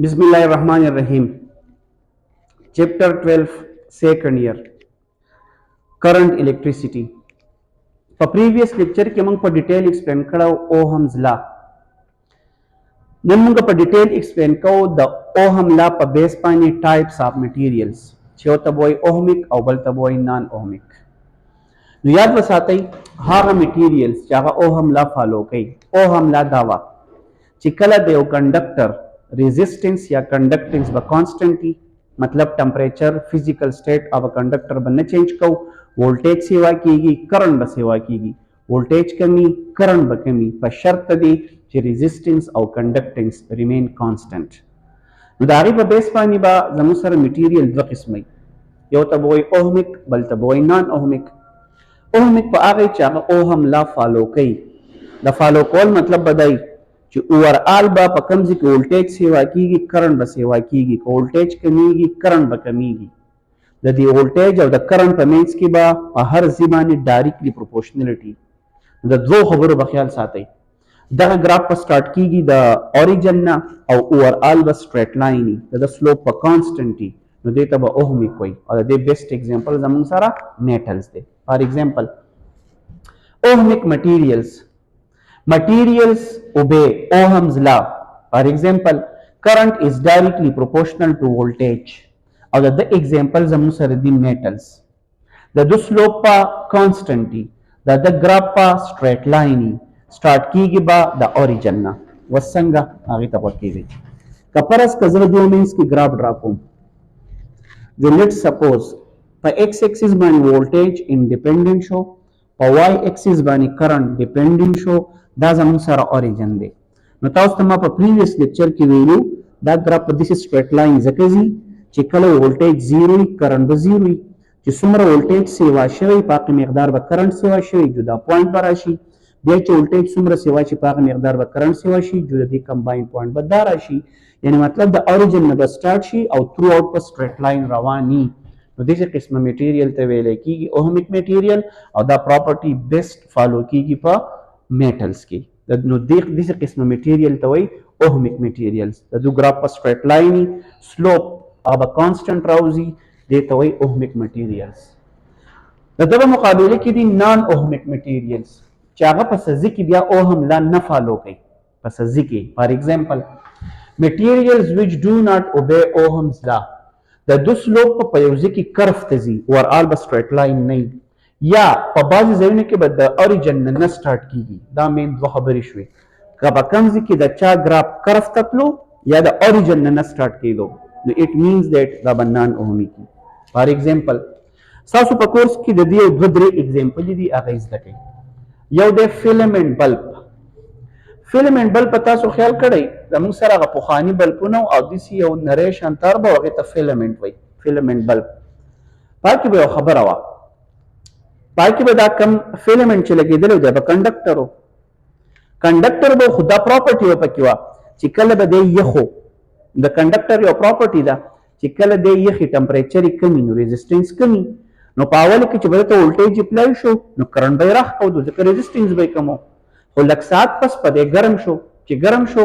बिस्मिल्लाहिर्रहमानिर्रहीम। चैप्टर 12 second year current electricity. په پریویس لیکچر کې موږ په ډیټیل ایکسپلین کړو اوهمز لا. نن موږ په ډیټیل ایکسپلین کوو د اوهم لا په بیس باندې ټایپس اف میټیریلز چې یو ته وایي اوهمیک او بل ته وایي نان اوهمیک. نو یاد وساتئ هغه میټیریلز چې هغه اوهم لا فالو کوي. اوهم لا داوا چې کله د یو کنډکټر रेजिस्टेंस या कंडक्टेंस ब कांस्टेंटली मतलब temperature physical state of a conductor बन चेंज को वोल्टेज सेवा कीगी करंट ब सेवा कीगी वोल्टेज कमी करंट ब कमी पर शर्त दी कि रेजिस्टेंस और कंडक्टेंस रिमेन कांस्टेंट. नो दागी ब बेस पानी बा जमु सर मटेरियल दो किस्मई यो त बोय ओहमिक बल त बोय नॉन ओहमिक. ओहमिक प आगे चा ओहम ला फॉलो कई द फॉलो कॉल मतलब बदाई چې اوورال با په کوم ځای کې وولټیج سیوا کیږي کرنٹ به سیوا کیږي که وولټیج کمیږي کرنٹ به کمیږي. د دې وولټیج او د کرنٹ په منځ کې به په هر ځای باندې ډایرکټلی پروپورشنلټي. د دوه خبرو به خیال ساتئ. دغه ګراف په سٹارټ کیږي د اوریجن نه او اوورال به سټریټ لاین وي د سلوپ په کانسټنټي نو دې ته به اوهمیک وایي او د دې بیسټ ایگزامپل زموږ سره میټلز دی. فار ایگزامپل اوهمیک مټیریلز Materials obey Ohm's law. For example, current is directly proportional to voltage. Or the examples are the metals. The slope pa constanty. The graph pa straight line. Start ki ba the origin na. Wasanga agita pa ki. Kaparas kazra do means ki graph draw kom. Let's suppose pa x-axis bani voltage independent show. Pa y-axis bani current dependent show. دا زموږ سره اوریجن دی. نو تاسو ته ما په پریویس لیکچر کې ویلو دا ګراف په داسې سټریټ لاین ځکه ځي چې کله وولټیج زیرو وي کرنٹ به زیرو وي چې څومره وولټیج سیوا شوی په هغه مقدار به کرنٹ سیوا شوی جدا پوینټ به راشي بیا چې وولټیج څومره سیوا شي په هغه مقدار به کرنٹ سیوا شي جدا دې کمباین پوینټ به دا راشي. یعنی مطلب د اوریجن نه به سٹارټ شي او تھرو اوټ په سټریټ لاین رواني. نو دغه قسمه میټیریل ته ویل کېږي اوهمیک میټیریل او دا پراپرټي بیسټ فالو کېږي په میټلز کې. نو دغه قسمه میټیریل ته وایي اوهمیک میټیریلز. د دو ګراف په سټریټ لاین سلوپ او کانسټنټ راوځي دې ته وایي اوهمیک میټیریلز. د دغه مقابله کې دي نان اوهمیک میټیریلز چې هغه په سزي کې بیا اوهم لا نه فالو کوي په سزي کې. فار ایگزامپل میټیریلز which do not obey Ohm's law. د دو سلوپ په یو ځای کې کرف ته ځي اوورال به سټریټ لاین نه یا په بعضې ځایونو کې به د اوریجن نه سټارټ کیږي. دا مین دوه خبرې شوې که په کوم ځای کې د چا ګراف کرف ته تلو یا د اوریجن نه سټارټ کېدو نو اټ مینز دیټ دا به نان اوهمیک وي. فار ایگزامپل ستاسو په کورس کې د دې دوه درې ایگزامپلې دي هغه یې زده کړئ. یو دی فیلمنټ بلب. فیلمنټ بلب په تاسو خیال کړئ زموږ سره هغه پخواني بلبونه او داسې یو نری شانتار به هغې ته فیلمنټ وایي فیلمنټ بلب. پای کې به یو خبره وه پای کې به دا کم فیلمنټ چې لګېدلی دی به کنډکټر و. کنډکټر به خو دا پراپرټي به پکې وه چې کله به دی یخو د کنډکټر یو پراپرټي ده چې کله دی یخي ټمپریچر یې کمي نو ریزسټنس کمي نو په اول کې چې به ته وولټیج اپلای شو نو کرنټ به یې راښکودو ځکه ریزسټنس به یې کم خو لږ ساعت پس په دی ګرم شو چې ګرم شو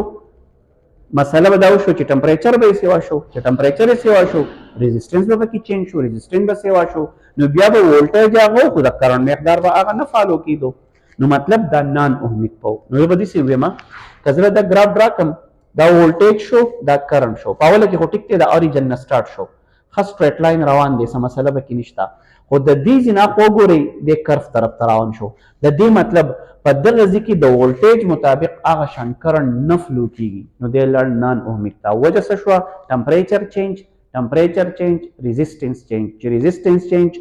مسله به دا وشو چې ټمپریچر به یې سیوا شو چې ټمپریچر یې سیوا شو ریزسټنس به پکې چینج شو ریزسټنس به سیوا شو نو بیا به وولټیج هغه خو د کرنٹ مقدار به هغه نه فالو کېدو. نو مطلب دا نان اوهمیک پو. نو زه به داسې ووایم که زه دا ګراف ډرا کړم دا وولټیج شو دا کرنٹ شو په اوله کې خو ټیک دی د اوریجن نه سټارټ شو ښه سټریټ لاین روان دی څه مسله پکې نشته خو د دې ځای نه خو وګورئ دې کرف طرف ته روان شو. د دې مطلب په دغه ځای کې د وولټیج مطابق هغه شان کرنٹ نه فلو کېږي نو دی لړ نان اوهمیک ته. وجه څه شوه ټمپریچر چینج ټمپریچر چینج ریزسټنس چینج چې ریزسټنس چینج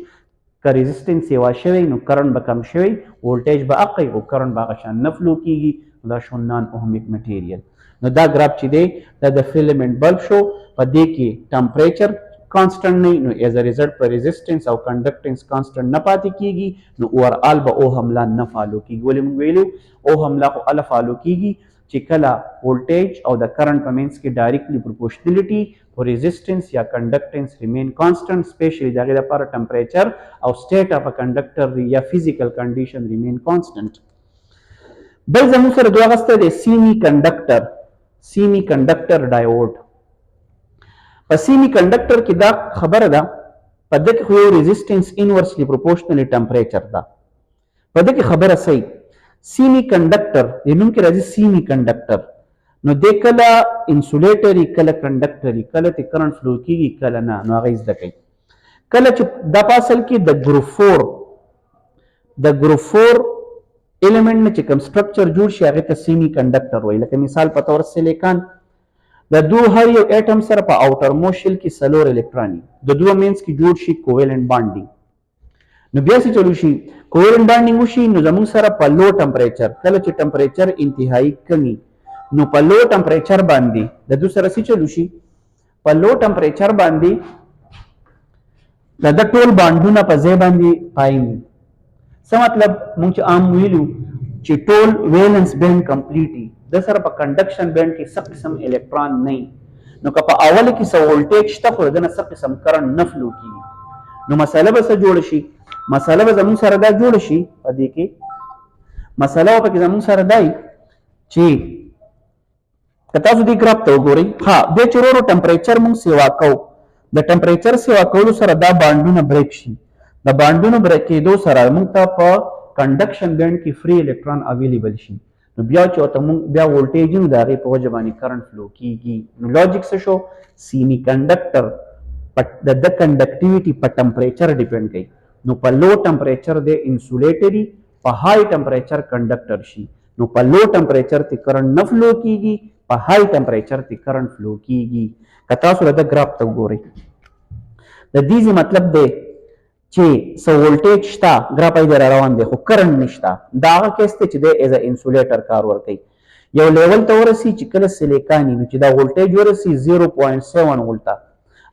که ریزسټنس سیوا شوی نو کرنٹ به کم شوی وولټیج به اقی او کرنٹ به هغه شان نه فلو کېږي دا شو نان اوهمیک میټیریل. نو دا ګراف چې دی دا د فیلمنټ بلب شو په دې کې ټمپریچر کانسټنټ نه نو ایز ا ریزلټ په ریزسټنس او کنډکټنس کانسټنټ نه پاتې کېږي نو اوورال به اوهم لا نه فالو کېږي. ولې موږ ویلو اوهم لا خو هله فالو کېږي چې کله وولټیج او د کرنٹ په منځ کې ډایرکټلی پروپورشنلټي او ریزسټنس یا کنډکټنس ریمین کانسټنټ سپیشلی د هغې لپاره ټمپریچر او سټیټ اف ا کنډکټر یا فزیکل کنډیشن ریمین کانسټنټ. بل زموږ سره دوه اغستی دی سیمی کنډکټر ډایوډ. په سیمی کنډکټر کې دا خبره ده په دې کې خو یو ریزسټنس انورسلی پروپورشنلی ټمپریچر ده په دې کې خبره صحیح سیمی کنډکټر د نوم کې راځي سیمی کنډکټر نو د کله انسولیټری کله کنډکټری کله ته کرنٹ فلو کیږي کله نه نو هغه زده کوي کله چې د پاسل کې د ګروپ 4 element نه چې کوم سټرکچر جوړ شي هغه ته سیمی کنډکټر وایي لکه مثال په تور سیلیکان د دوه هر یو اټم سره په اوټر موست شیل کې سلور الکترون د دوه مینس کې جوړ شي کوویلنت بانډینګ نو بیا څه چلو شي کوویلنت بانډینګ وشي نو زموږ سره په لو ټمپریچر کله چې ټمپریچر انتهایی کمی نو په لو ټمپریچر باندې د دوه سره څه چلو شي په لو ټمپریچر باندې د ټول بانډونه په ځای باندې پایم څه مطلب موږ عام ویلو چې ټول ویلنس بینډ کمپلیټي د سره په کنډکشن بینډ کې څه قسم الکترون نه نو که په اول کې څه ولټیج شته خو دنه څه قسم کرنٹ نه فلو کیږي نو مساله به څه جوړ شي مساله به زموږ سره دا جوړ شي په دې کې مساله په کې زموږ سره دی چې که تاسو دې ګراف ته وګورئ ها د چورو ټمپریچر موږ سیوا کوو د ټمپریچر سیوا کولو سره دا بانډونه بریک شي د بانډونو بریک کېدو سره موږ ته په کنډکشن بینډ کې فری الکترون اویلیبل شي نو بیا چې ته موږ بیا ولټیج نو د هغې په وجه باندې کرنٹ فلو کیږي نو لاجیک څه شو سیمی کنډکټر د کنډکټیویټي په ټمپریچر ډیپینډ کوي نو په لو ټمپریچر د انسولیټری په های ټمپریچر کنډکټر شي نو په لو ټمپریچر ته کرنٹ نه فلو کیږي په های ټمپریچر ته کرنٹ فلو کیږي که تاسو د ګراف ته وګورئ د دې مطلب دی چې سو ولټیج شته ګراف یې روان دی خو کرنٹ نشته دا هغه کیس ته چې د ایز ا انسولیټر کار ورکوي یو لیول ته ورسي چې کله سیلیکانی نو چې دا ولټیج ورسي 0.7 ولټا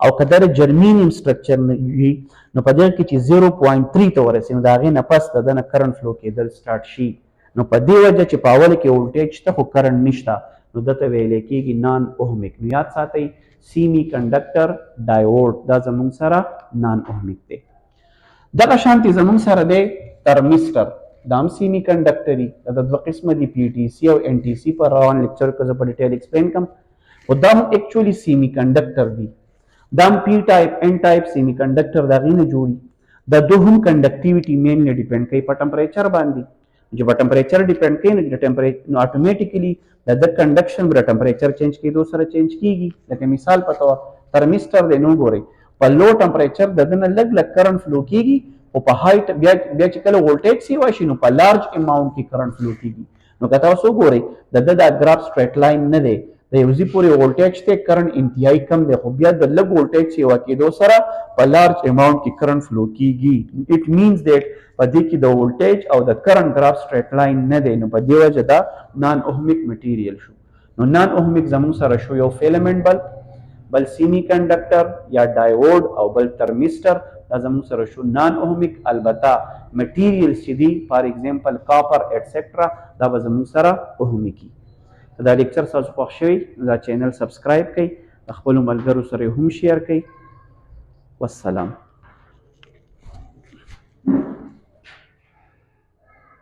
او کله جرمینیم سټرکچر وي نو په دې کې چې 0.3 ته ورسي نو دا غي نه پس د نه کرنٹ فلو کېدل سٹارټ شي نو په دې وجه چې په اول کې ولټیج ته خو کرنٹ نشته نو دته ویل کېږي نان اوهمیک نو یاد ساتئ سیمی کنډکټر ډایوډ دا زموږ سره نان اوهمیک دی دغه شانتي زموږ سره دی ترمستر دا هم سیمی کنډکټري دا د دوه قسمه دي پی ټي سي او ان ټي سي پر روان لیکچر کې زه په ډیټیل ایکسپلین کوم او دا هم اکچولی سیمی کنډکټر دي دا هم پی ټایپ ان ټایپ سیمی کنډکټر دا غي نه جوړي د دوه هم کنډکټیویټي مینلی ډیپند کوي په ټمپریچر باندې چې په ټمپریچر ډیپند کوي نو ټمپریچر نو اتوماتیکلی د ټمپریچر چینج کېدو سره چینج کیږي لکه مثال په تور ترمستر دی نو ګورئ په لو ټمپریچر د دنه لګ کرنٹ فلو کیږي او په های بیا چې کله ولټیج سی واشي نو په لارج اماونت کې کرنٹ فلو کیږي نو که تاسو وګورئ د ګراف سټریټ لاین نه دی د یو ځای پورې ولټیج ته کرنٹ انتهایی کم دی خو بیا د لګ ولټیج سی واکېدو سره په لارج اماونت کې کرنٹ فلو کیږي اټ مینز دیټ په دې کې د ولټیج او د کرنٹ ګراف سټریټ لاین نه دی نو په دې وجه دا نان اوهمیک میټیریل شو نو نان اوهمیک زموږ سره شو یو فیلمنٹ بل سیمی کنډکټر یا ډایوډ او بل ترمستر دا زموږ سره شو نان اوهمیک البته میټیریل چې دي فار ایگزامپل کاپر ایټسټرا دا به زموږ سره اوهمیکي دا لیکچر تاسو خوښ شوی دا چینل سبسکرایب کړئ خپل ملګرو سره هم شیر کړئ والسلام